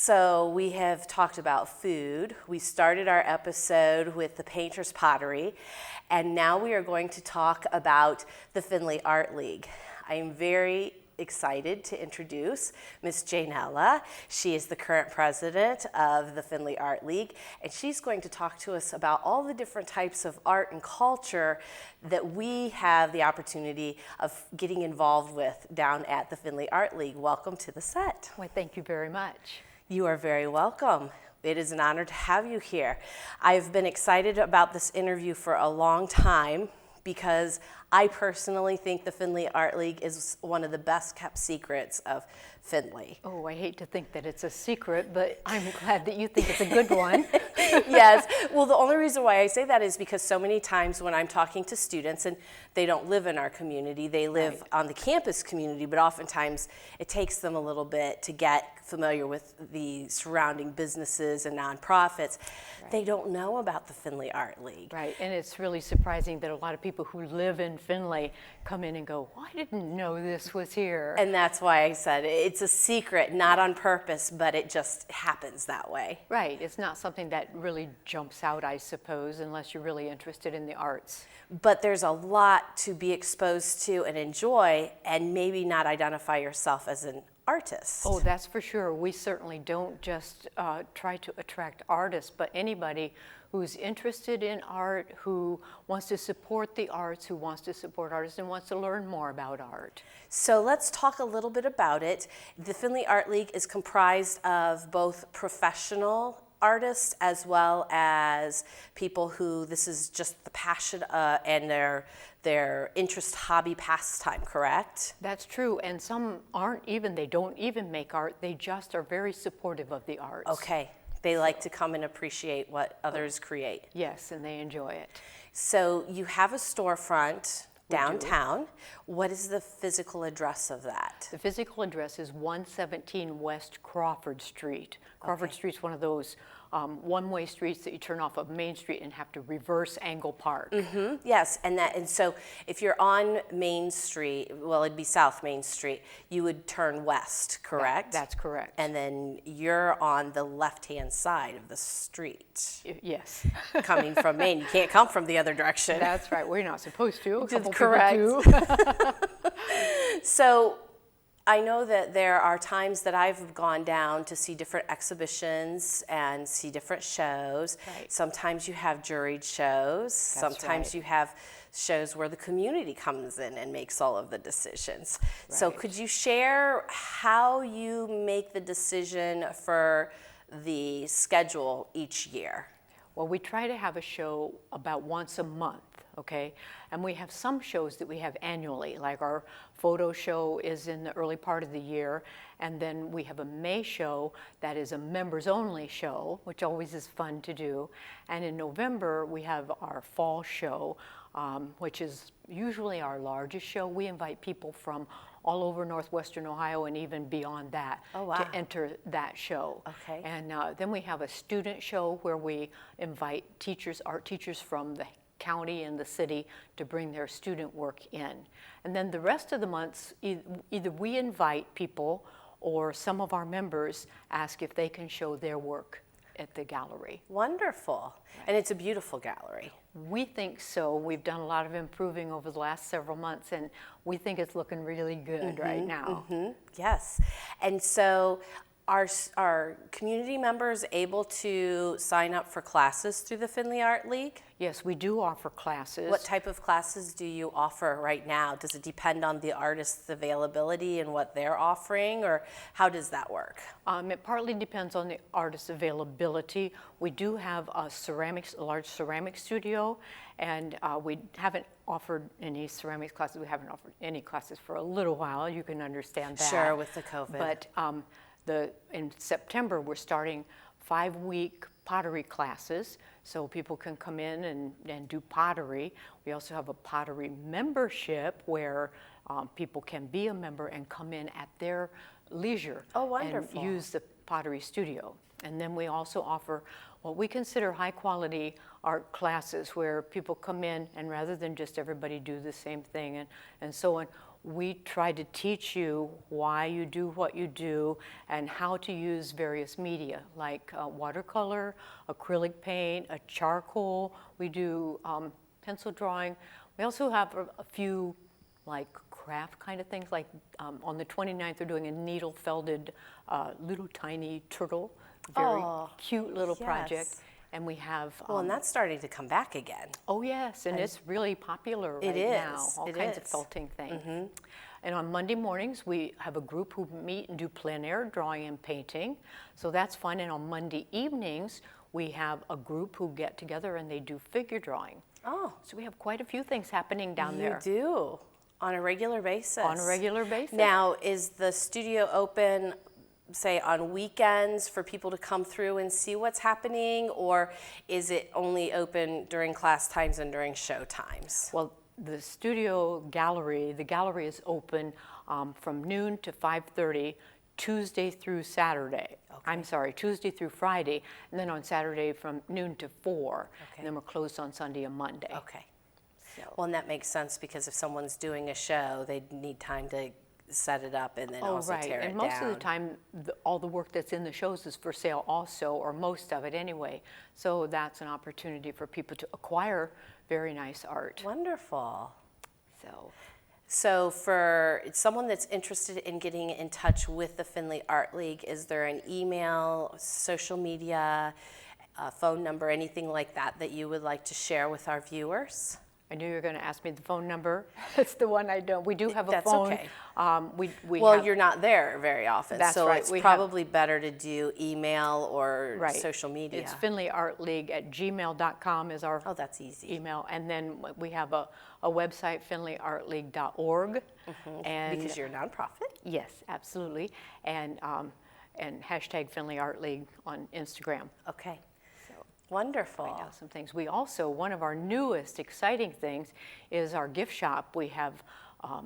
So we have talked about food. We started our episode with the Painter's Pottery, and now we are going to talk about the Findlay Art League. I am very excited to introduce Miss Janealla. She is the current president of the Findlay Art League, and she's going to talk to us about all the different types of art and culture that we have the opportunity of getting involved with down at the Findlay Art League. Welcome to the set. Well, thank you very much. You are very welcome. It is an honor to have you here. I've been excited about this interview for a long time because I personally think the Findlay Art League is one of the best kept secrets of Findlay. Oh, I hate to think that it's a secret, but I'm glad that you think it's a good one. Yes. Well, the only reason why I say that is because so many times when I'm talking to students, and they don't live in our community, they live on the campus community, but oftentimes it takes them a little bit to get familiar with the surrounding businesses and nonprofits. They don't know about the Findlay Art League. Right, and it's really surprising that a lot of people who live in Findlay come in and go, well, I didn't know this was here. And that's why I said it's a secret, not on purpose, but it just happens that way. Right, it's not something that really jumps out, I suppose, unless you're really interested in the arts. But there's a lot to be exposed to and enjoy, and maybe not identify yourself as an artist. Oh, that's for sure. We certainly don't just try to attract artists, but anybody who's interested in art, who wants to support the arts, who wants to support artists and wants to learn more about art. So let's talk a little bit about it. The Findlay Art League is comprised of both professional artists as well as people who this is just the passion and their interest, hobby, pastime, correct? That's true, and some they don't even make art, they just are very supportive of the arts. Okay, they like to come and appreciate what others create. Yes, and they enjoy it. So you have a storefront downtown. What is the physical address of that? The physical address is 117 West Crawford Street. Crawford Street's one of those one-way streets that you turn off of Main Street and have to reverse angle park. Mm-hmm. Yes, and so if you're on Main Street, well, it'd be South Main Street, you would turn west, correct? That's correct. And then you're on the left-hand side of the street. Yes. Coming from Main. You can't come from the other direction. That's right. We're not supposed to. A couple correct. people do. So I know that there are times that I've gone down to see different exhibitions and see different shows. Right. Sometimes you have juried shows. Sometimes right. you have shows where the community comes in and makes all of the decisions. Right. So could you share how you make the decision for the schedule each year? Well, we try to have a show about once a month, okay? And we have some shows that we have annually, like our photo show is in the early part of the year, and then we have a May show that is a members-only show, which always is fun to do. And in November, we have our fall show, which is usually our largest show. We invite people from all over northwestern Ohio and even beyond that to enter that show. Okay. And then we have a student show where we invite teachers, art teachers from the county and the city to bring their student work in. And then the rest of the months, either we invite people or some of our members ask if they can show their work at the gallery. Wonderful. Right. And it's a beautiful gallery. We think so. We've done a lot of improving over the last several months, and we think it's looking really good right now. Mm-hmm. Yes. And so are community members able to sign up for classes through the Findlay Art League? Yes, we do offer classes. What type of classes do you offer right now? Does it depend on the artist's availability and what they're offering, or how does that work? It partly depends on the artist's availability. We do have a large ceramic studio, and we haven't offered any ceramics classes. We haven't offered any classes for a little while. You can understand that. Sure, with the COVID. But in September, we're starting 5-week pottery classes, so people can come in and do pottery. We also have a pottery membership where people can be a member and come in at their leisure and use the pottery studio. And then we also offer what we consider high quality art classes where people come in and rather than just everybody do the same thing and so on, we try to teach you why you do what you do and how to use various media like watercolor, acrylic paint, a charcoal. We do pencil drawing. We also have a few like craft kind of things, like on the 29th they're doing a needle felted little tiny turtle, very cute little project. And we have well, and that's starting to come back again. Oh yes, and it's really popular right now. All kinds of felting things. And on Monday mornings we have a group who meet and do plein air drawing and painting, so that's fun. And on Monday evenings we have a group who get together and they do figure drawing. Oh, so we have quite a few things happening down there. You do, on a regular basis. On a regular basis. Now, is the studio open, say, on weekends for people to come through and see what's happening, or is it only open during class times and during show times? Well, the studio gallery, the gallery is open from noon to 5:30, Tuesday through Saturday. I'm sorry, Tuesday through Friday, and then on Saturday from noon to 4, and then we're closed on Sunday and Monday. Okay. So. Well, and that makes sense, because if someone's doing a show, they need time to set it up and then also tear it down. And most of the time, all the work that's in the shows is for sale also, or most of it anyway. So that's an opportunity for people to acquire very nice art. Wonderful. So for someone that's interested in getting in touch with the Findlay Art League, is there an email, social media, phone number, anything like that that you would like to share with our viewers? I knew you were going to ask me the phone number. It's the one I don't. We do have a That's phone. Okay. Well, you're not there very often, that's so right. it's probably better to do email or social media. It's FindlayArtLeague@gmail.com is our that's easy. email, and then we have a website, FindlayArtLeague.org. And because you're a nonprofit. Yes, absolutely, and hashtag Findlay Art League on Instagram. Okay. Wonderful. Find out some things. We also, one of our newest exciting things is our gift shop. We have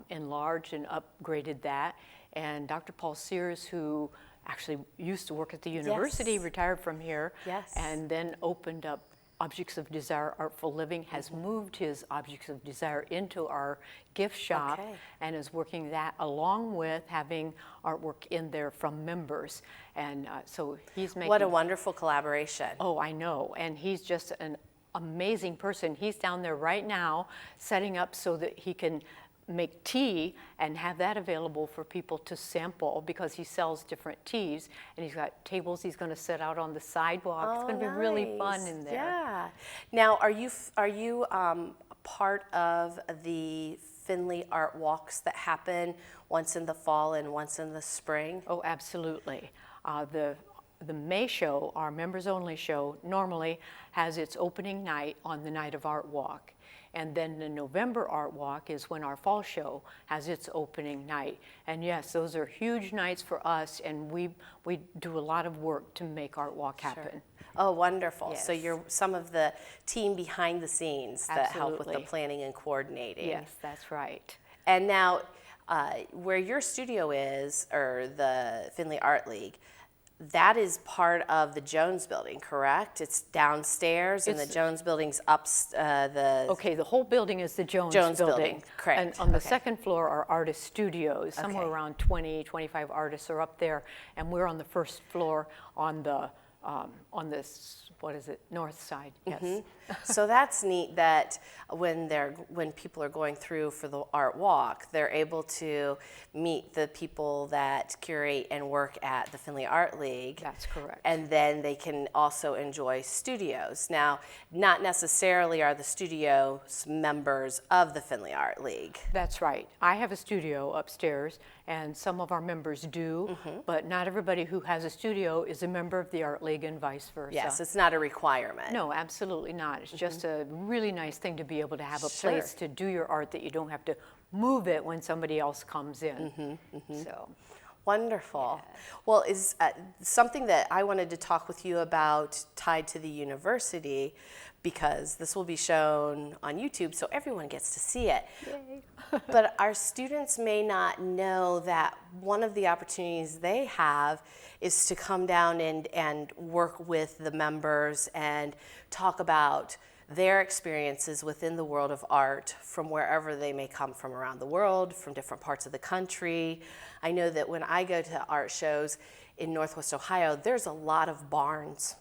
enlarged and upgraded that. And Dr. Paul Sears, who actually used to work at the university, retired from here, and then opened up Objects of Desire Artful Living, has moved his Objects of Desire into our gift shop and is working that along with having artwork in there from members. And so he's making... What a wonderful collaboration. Oh, I know. And he's just an amazing person. He's down there right now setting up so that he can make tea and have that available for people to sample, because he sells different teas, and he's got tables he's going to set out on the sidewalk. It's going to be really fun in there. Yeah. Now, are you part of the Findlay Art Walks that happen once in the fall and once in the spring? Oh, absolutely. The May show, our members only show, normally has its opening night on the night of Art Walk. And then the November Art Walk is when our fall show has its opening night. And yes, those are huge nights for us, and we do a lot of work to make Art Walk happen. Oh, wonderful. So you're some of the team behind the scenes that help with the planning and coordinating. Yes, that's right. And now, where your studio is, or the Findlay Art League, that is part of the Jones Building, correct? It's downstairs, and the Jones Building's up Okay, the whole building is the Jones Building. Correct. And on the second floor are artist studios. Somewhere around 20, 25 artists are up there, and we're on the first floor on this, what is it, north side, yes. So that's neat that when people are going through for the art walk, they're able to meet the people that curate and work at the Findlay Art League. That's correct. And then they can also enjoy studios. Now, not necessarily are the studios members of the Findlay Art League. That's right. I have a studio upstairs, and some of our members do, but not everybody who has a studio is a member of the Art League, and vice versa. Yes, it's not a requirement. No, absolutely not. It's just a really nice thing to be able to have a place to do your art that you don't have to move it when somebody else comes in. So wonderful. Well, is something that I wanted to talk with you about tied to the university, because this will be shown on YouTube so everyone gets to see it. Yay. But our students may not know that one of the opportunities they have is to come down and work with the members and talk about their experiences within the world of art from wherever they may come from around the world, from different parts of the country. I know that when I go to art shows in Northwest Ohio, there's a lot of barns.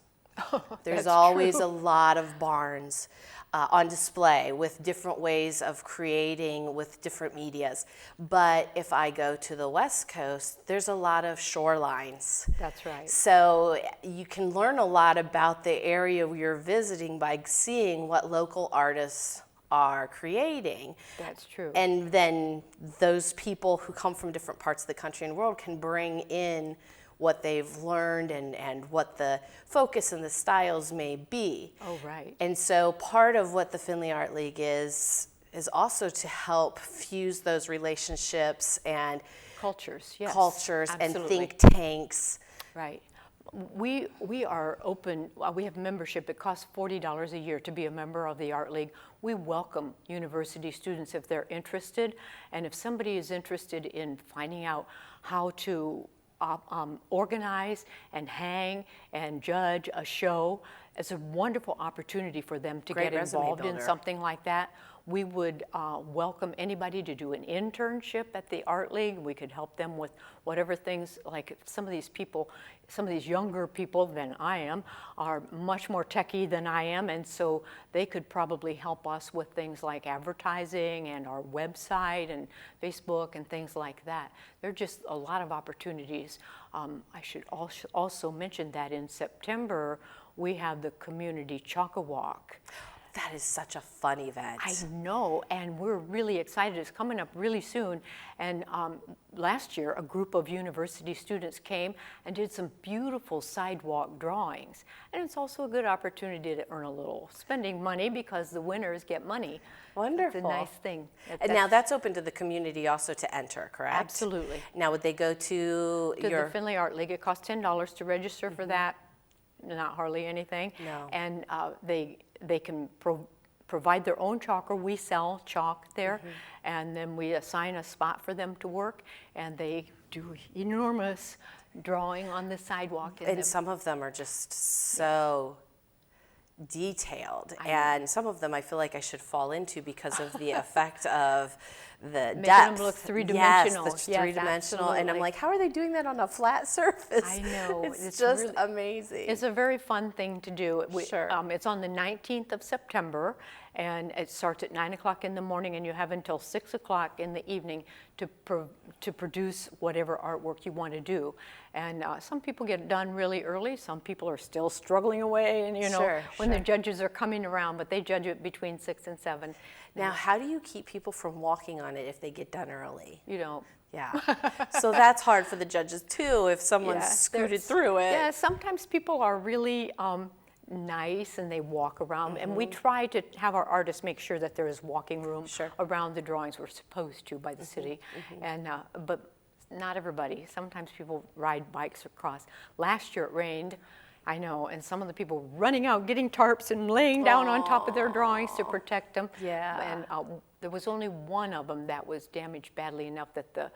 There's always a lot of barns on display with different ways of creating with different medias. But if I go to the West Coast, there's a lot of shorelines. That's right. So you can learn a lot about the area you're visiting by seeing what local artists are creating. That's true. And then those people who come from different parts of the country and world can bring in what they've learned and what the focus and the styles may be. Oh, right. And so part of what the Findlay Art League is also to help fuse those relationships and Cultures, yes. cultures and Absolutely. think tanks. Right. We are open, we have membership. It costs $40 a year to be a member of the Art League. We welcome university students if they're interested. And if somebody is interested in finding out how to organize and hang and judge a show, it's a wonderful opportunity for them to Great get resume involved in builder. something like that. We would welcome anybody to do an internship at the Art League. We could help them with whatever things, like some of these younger people than I am are much more techie than I am, and so they could probably help us with things like advertising and our website and Facebook and things like that. There are just a lot of opportunities. I should also mention that in September, we have the Community Chock-a-Walk. That is such a fun event. I know, and we're really excited. It's coming up really soon. And last year, a group of university students came and did some beautiful sidewalk drawings. And it's also a good opportunity to earn a little spending money because the winners get money. Wonderful. It's a nice thing. And now that's open to the community also to enter, correct? Absolutely. Now would they go to the Findlay Art League. It costs $10 to register for that. Not hardly anything. No. And they can provide their own chalk, or we sell chalk there, and then we assign a spot for them to work, and they do enormous drawing on the sidewalk. And some of them are just so detailed, and some of them I feel like I should fall into because of the effect of the Making depth. them look three-dimensional. Yes, Yes, three-dimensional, and I'm absolutely. like, how are they doing that on a flat surface? I know. It's just really amazing. It's a very fun thing to do. Sure. It's on the 19th of September, and it starts at 9 o'clock in the morning, and you have until 6 o'clock in the evening to produce whatever artwork you want to do. And some people get it done really early. Some people are still struggling away, and when the judges are coming around, but they judge it between 6 and 7. Now, how do you keep people from walking on it if they get done early? You know. Yeah. So that's hard for the judges too if someone's Yeah, scooted through it. Yeah, sometimes people are really nice and they walk around, and we try to have our artists make sure that there is walking room around the drawings. We're supposed to by the city, and but not everybody. Sometimes people ride bikes across. Last year it rained, I know, and some of the people running out, getting tarps and laying down on top of their drawings to protect them. Yeah. And there was only one of them that was damaged badly enough that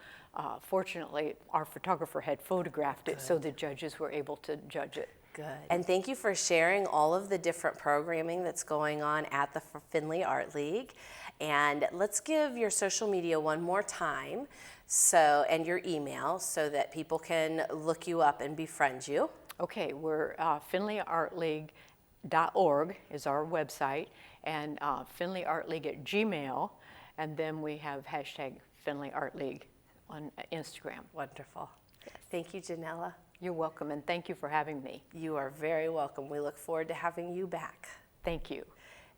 fortunately our photographer had photographed it, so the judges were able to judge it. Good. And thank you for sharing all of the different programming that's going on at the Findlay Art League. And let's give your social media one more time, and your email, so that people can look you up and befriend you. Okay, we're FindlayArtLeague.org is our website, and FindlayArtLeague@gmail, and then we have hashtag FindlayArtLeague on Instagram. Wonderful. Yes. Thank you, Janealla. You're welcome, and thank you for having me. You are very welcome. We look forward to having you back. Thank you.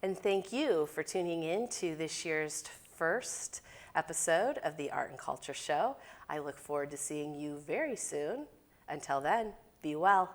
And thank you for tuning in to this year's first episode of the Art and Culture Show. I look forward to seeing you very soon. Until then, be well.